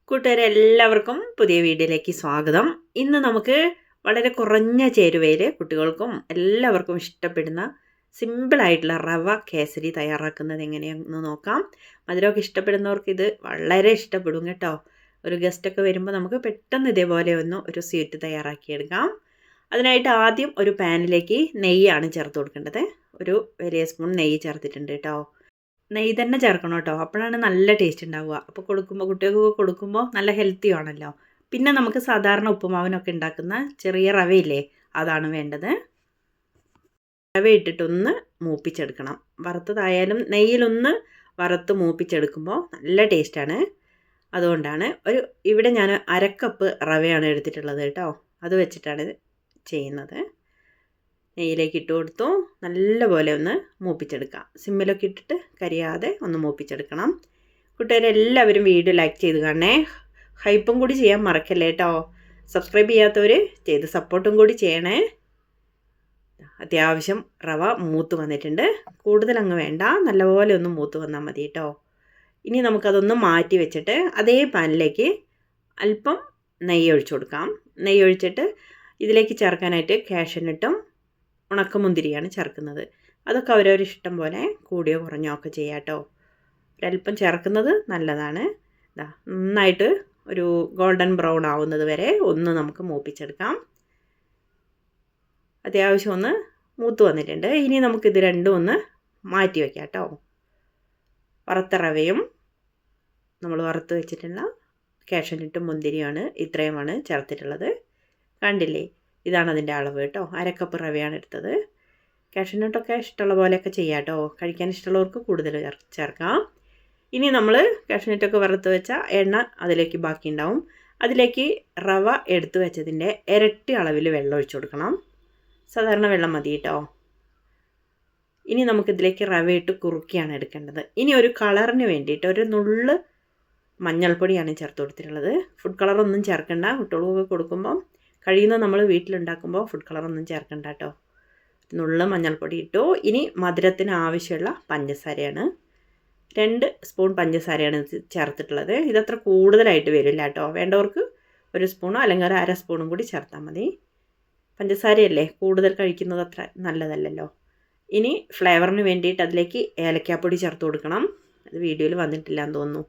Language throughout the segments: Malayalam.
കൂട്ടുകാരെ എല്ലാവർക്കും പുതിയ വീഡിയോയിലേക്ക് സ്വാഗതം. ഇന്ന് നമുക്ക് വളരെ കുറഞ്ഞ ചേരുവയിൽ കുട്ടികൾക്കും എല്ലാവർക്കും ഇഷ്ടപ്പെടുന്ന സിമ്പിളായിട്ടുള്ള റവ കേസരി തയ്യാറാക്കുന്നത് എങ്ങനെയാണെന്ന് നോക്കാം. മധുരമൊക്കെ ഇഷ്ടപ്പെടുന്നവർക്ക് ഇത് വളരെ ഇഷ്ടപ്പെടും കേട്ടോ. ഒരു ഗസ്റ്റൊക്കെ വരുമ്പോൾ നമുക്ക് പെട്ടെന്ന് ഇതേപോലെ ഒരു സ്വീറ്റ് തയ്യാറാക്കിയെടുക്കാം. അതിനായിട്ട് ആദ്യം ഒരു പാനിലേക്ക് നെയ്യാണ് ചേർത്ത് കൊടുക്കേണ്ടത്. ഒരു വലിയ സ്പൂൺ നെയ്യ് ചേർത്തിട്ടുണ്ട് കേട്ടോ. നെയ്യ് തന്നെ ചേർക്കണം കേട്ടോ, അപ്പോഴാണ് നല്ല ടേസ്റ്റ് ഉണ്ടാവുക. അപ്പോൾ കുട്ടികൾക്ക് കൊടുക്കുമ്പോൾ നല്ല ഹെൽത്തി ആണല്ലോ. പിന്നെ നമുക്ക് സാധാരണ ഉപ്പുമാവിനൊക്കെ ഉണ്ടാക്കുന്ന ചെറിയ റവയില്ലേ, അതാണ് വേണ്ടത്. റവ ഇട്ടിട്ടൊന്ന് മൂപ്പിച്ചെടുക്കണം. വറുത്തതായാലും നെയ്യിലൊന്ന് വറുത്ത് മൂപ്പിച്ചെടുക്കുമ്പോൾ നല്ല ടേസ്റ്റാണ്. അതുകൊണ്ടാണ് ഇവിടെ ഞാൻ അരക്കപ്പ് റവയാണ് എടുത്തിട്ടുള്ളത് കേട്ടോ. അത് വെച്ചിട്ടാണ് ചെയ്യുന്നത്. നെയ്യിലേക്ക് ഇട്ട് കൊടുത്തു. നല്ലപോലെ ഒന്ന് മൂപ്പിച്ചെടുക്കാം. സിമ്മിലൊക്കെ ഇട്ടിട്ട് കരിയാതെ ഒന്ന് മൂപ്പിച്ചെടുക്കണം. കൂട്ടുകാരെല്ലാവരും വീഡിയോ ലൈക്ക് ചെയ്ത് കാണണേ. ഹൈപ്പും കൂടി ചെയ്യാൻ മറക്കല്ലേ കേട്ടോ. സബ്സ്ക്രൈബ് ചെയ്യാത്തവർ ചെയ്ത് സപ്പോർട്ടും കൂടി ചെയ്യണേ. അത്യാവശ്യം റവ മൂത്ത് വന്നിട്ടുണ്ട്. കൂടുതൽ അങ്ങ് വേണ്ട, നല്ലപോലെ ഒന്ന് മൂത്ത് വന്നാൽ മതി കേട്ടോ. ഇനി നമുക്കതൊന്ന് മാറ്റി വെച്ചിട്ട് അതേ പാനിലേക്ക് അല്പം നെയ്യ് ഒഴിച്ചു കൊടുക്കാം. നെയ്യ് ഒഴിച്ചിട്ട് ഇതിലേക്ക് ചേർക്കാനായിട്ട് കാഷ്യൂനട്ടും ഉണക്കമുന്തിരിയാണ് ചേർക്കുന്നത്. അതൊക്കെ അവരവരിഷ്ടം പോലെ കൂടിയോ കുറഞ്ഞോ ഒക്കെ ചെയ്യാം കേട്ടോ. ഒരല്പം ചേർക്കുന്നത് നല്ലതാണ്. നന്നായിട്ട് ഒരു ഗോൾഡൻ ബ്രൗൺ ആവുന്നത് വരെ ഒന്ന് നമുക്ക് മൂപ്പിച്ചെടുക്കാം. അത്യാവശ്യം ഒന്ന് മൂത്ത് വന്നിട്ടുണ്ട്. ഇനി നമുക്കിത് രണ്ടും ഒന്ന് മാറ്റി വയ്ക്കാം കേട്ടോ. വറുത്ത റവയും നമ്മൾ വറുത്ത് വെച്ചിട്ടുള്ള കാഷ്യൂനട്ടും മുന്തിരിയാണ് ഇത്രയുമാണ് ചേർത്തിട്ടുള്ളത്. കണ്ടില്ലേ, ഇതാണ് അതിൻ്റെ അളവ് കേട്ടോ. അരക്കപ്പ് റവയാണ് എടുത്തത്. കാഷ്യൂനട്ടൊക്കെ ഇഷ്ടമുള്ള പോലെയൊക്കെ ചെയ്യാം കേട്ടോ. കഴിക്കാൻ ഇഷ്ടമുള്ളവർക്ക് കൂടുതൽ ചേർക്കാം. ഇനി നമ്മൾ കാഷ്യൂനട്ടൊക്കെ വറുത്ത് വെച്ച എണ്ണ അതിലേക്ക് ബാക്കി ഉണ്ടാവും. അതിലേക്ക് റവ എടുത്ത് വെച്ചതിൻ്റെ ഇരട്ടി അളവിൽ വെള്ളം ഒഴിച്ചു കൊടുക്കണം. സാധാരണ വെള്ളം മതി കേട്ടോ. ഇനി നമുക്കിതിലേക്ക് റവ ഇട്ട് കുറുക്കിയാണ് എടുക്കേണ്ടത്. ഇനി ഒരു കളറിന് വേണ്ടിയിട്ട് ഒരു നുള്ള് മഞ്ഞൾപ്പൊടിയാണ് ചേർത്ത് കൊടുത്തിട്ടുള്ളത്. ഫുഡ് കളറൊന്നും ചേർക്കണ്ട. കുട്ടികൾക്കൊക്കെ കൊടുക്കുമ്പം കഴിയുന്നത് നമ്മൾ വീട്ടിലുണ്ടാക്കുമ്പോൾ ഫുഡ് കളറൊന്നും ചേർക്കണ്ട കേട്ടോ. നുള്ള മഞ്ഞൾപ്പൊടി ഇട്ടു. ഇനി മധുരത്തിന് ആവശ്യമുള്ള പഞ്ചസാരയാണ്. 2 സ്പൂൺ പഞ്ചസാരയാണ് ചേർത്തിട്ടുള്ളത്. ഇതത്ര കൂടുതലായിട്ട് വരില്ല കേട്ടോ. വേണ്ടവർക്ക് 1 സ്പൂണോ അല്ലെങ്കിൽ 1/2 സ്പൂണും കൂടി ചേർത്താൽ മതി. പഞ്ചസാരയല്ലേ, കൂടുതൽ കഴിക്കുന്നത് അത്ര നല്ലതല്ലല്ലോ. ഇനി ഫ്ലേവറിന് വേണ്ടിയിട്ട് അതിലേക്ക് ഏലക്കാപ്പൊടി ചേർത്ത് കൊടുക്കണം. അത് വീഡിയോയിൽ വന്നിട്ടില്ല എന്ന് തോന്നുന്നു.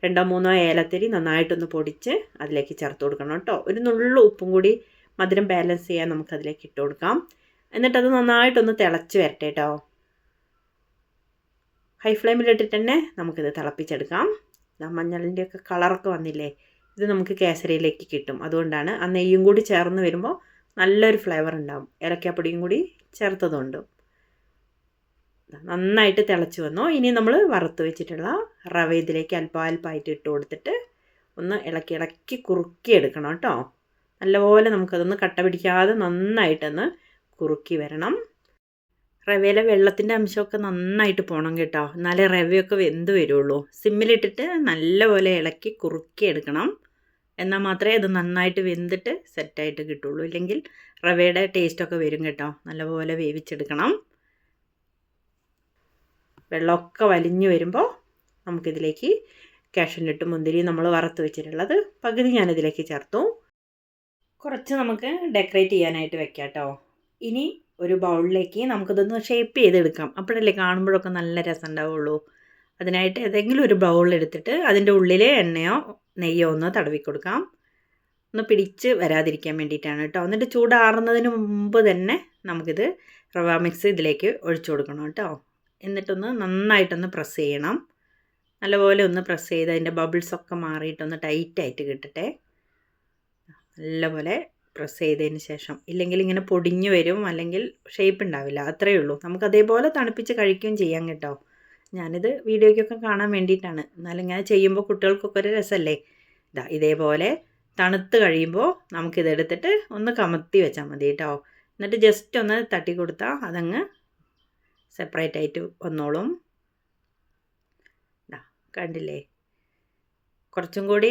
2-3 ഏലത്തിരി നന്നായിട്ടൊന്ന് പൊടിച്ച് അതിലേക്ക് ചേർത്ത് കൊടുക്കണം കേട്ടോ. ഒരു നുള്ളു ഉപ്പും കൂടി മധുരം ബാലൻസ് ചെയ്യാൻ നമുക്കതിലേക്ക് ഇട്ട് കൊടുക്കാം. എന്നിട്ടത് നന്നായിട്ടൊന്ന് തിളച്ച് വരട്ടെ കേട്ടോ. ഹൈ ഫ്ലെയിമിലിട്ടിട്ട് തന്നെ നമുക്കിത് തിളപ്പിച്ചെടുക്കാം. മഞ്ഞളിൻ്റെയൊക്കെ കളറൊക്കെ വന്നില്ലേ, ഇത് നമുക്ക് കേസരിയിലേക്ക് കിട്ടും. അതുകൊണ്ടാണ് ആ നെയ്യും കൂടി ചേർന്ന് വരുമ്പോൾ നല്ലൊരു ഫ്ലേവർ ഉണ്ടാവും. ഏലക്കാപ്പൊടിയും കൂടി ചേർത്തതുകൊണ്ട് നന്നായിട്ട് തിളച്ച് വന്നു. ഇനി നമ്മൾ വറുത്ത് വെച്ചിട്ടുള്ള റവ ഇതിലേക്ക് അല്പായിട്ട് ഇട്ട് കൊടുത്തിട്ട് ഒന്ന് ഇളക്കി കുറുക്കി എടുക്കണം കേട്ടോ. നല്ലപോലെ നമുക്കതൊന്ന് കട്ട പിടിക്കാതെ നന്നായിട്ടൊന്ന് കുറുക്കി വരണം. റവയിലെ വെള്ളത്തിൻ്റെ അംശമൊക്കെ നന്നായിട്ട് പോകണം കേട്ടോ. എന്നാലേ റവയൊക്കെ വെന്ത് വരുള്ളൂ. സിമ്മിലിട്ടിട്ട് നല്ലപോലെ ഇളക്കി കുറുക്കി എടുക്കണം. എന്നാൽ മാത്രമേ അത് നന്നായിട്ട് വെന്തിട്ട് സെറ്റായിട്ട് കിട്ടുള്ളൂ. ഇല്ലെങ്കിൽ റവയുടെ ടേസ്റ്റൊക്കെ വരും കേട്ടോ. നല്ലപോലെ വേവിച്ചെടുക്കണം. വെള്ളമൊക്കെ വലിഞ്ഞു വരുമ്പോൾ നമുക്കിതിലേക്ക് കാഷ്യൂനട്ട് മുന്തിരി നമ്മൾ വറുത്ത് വെച്ചിട്ടുള്ളത് പകുതി ഞാനിതിലേക്ക് ചേർത്തു. കുറച്ച് നമുക്ക് ഡെക്കറേറ്റ് ചെയ്യാനായിട്ട് വെക്കാം കേട്ടോ. ഇനി ഒരു ബൗളിലേക്ക് നമുക്കിതൊന്ന് ഷേപ്പ് ചെയ്തെടുക്കാം. അപ്പോഴല്ലേ കാണുമ്പോഴൊക്കെ നല്ല രസം ഉണ്ടാവുള്ളൂ. അതിനായിട്ട് ഏതെങ്കിലും ഒരു ബൗളെടുത്തിട്ട് അതിൻ്റെ ഉള്ളിൽ എണ്ണയോ നെയ്യോ ഒന്ന് തടവി കൊടുക്കാം. ഒന്ന് പിടിച്ച് വരാതിരിക്കാൻ വേണ്ടിയിട്ടാണ് കേട്ടോ. എന്നിട്ട് ചൂടാറുന്നതിന് മുമ്പ് തന്നെ നമുക്കിത് റവ മിക്സ് ഇതിലേക്ക് ഒഴിച്ചു കൊടുക്കണം കേട്ടോ. എന്നിട്ടൊന്ന് നന്നായിട്ടൊന്ന് പ്രസ് ചെയ്യണം. നല്ലപോലെ ഒന്ന് പ്രസ് ചെയ്ത് അതിൻ്റെ ബബിൾസൊക്കെ മാറിയിട്ടൊന്ന് ടൈറ്റായിട്ട് കിട്ടട്ടെ. നല്ലപോലെ പ്രസ് ചെയ്തതിന് ശേഷം, ഇല്ലെങ്കിൽ ഇങ്ങനെ പൊടിഞ്ഞു വരും, അല്ലെങ്കിൽ ഷേപ്പ് ഉണ്ടാവില്ല. അത്രയേ ഉള്ളൂ. നമുക്ക് അതേപോലെ തണുപ്പിച്ച് കഴിക്കുകയും ചെയ്യാം കേട്ടോ. ഞാനിത് വീഡിയോയ്ക്കൊക്കെ കാണാൻ വേണ്ടിയിട്ടാണ്. എന്നാലും ഇങ്ങനെ ചെയ്യുമ്പോൾ കുട്ടികൾക്കൊക്കെ ഒരു രസമല്ലേ. ഇതേപോലെ തണുത്ത് കഴിയുമ്പോൾ നമുക്കിതെടുത്തിട്ട് ഒന്ന് കമത്തി വെച്ചാൽ മതി കേട്ടോ. എന്നിട്ട് ജസ്റ്റ് ഒന്ന് തട്ടി കൊടുത്താൽ അതങ്ങ് സെപ്പറേറ്റ് ആയിട്ട് വന്നോളും. കണ്ടില്ലേ, കുറച്ചും കൂടി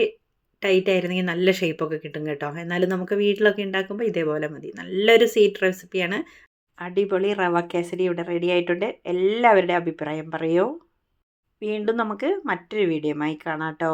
ടൈറ്റ് ആയിരുന്നെങ്കിൽ നല്ല ഷേപ്പൊക്കെ കിട്ടും കേട്ടോ. എന്നാലും നമുക്ക് വീട്ടിലൊക്കെ ഉണ്ടാക്കുമ്പോൾ ഇതേപോലെ മതി. നല്ലൊരു സ്വീറ്റ് റെസിപ്പിയാണ്. അടിപൊളി റവ കേസരി ഇവിടെ റെഡി ആയിട്ടുണ്ട്. എല്ലാവരുടെയും അഭിപ്രായം പറയൂ. വീണ്ടും നമുക്ക് മറ്റൊരു വീഡിയോയുമായി കാണാം കേട്ടോ.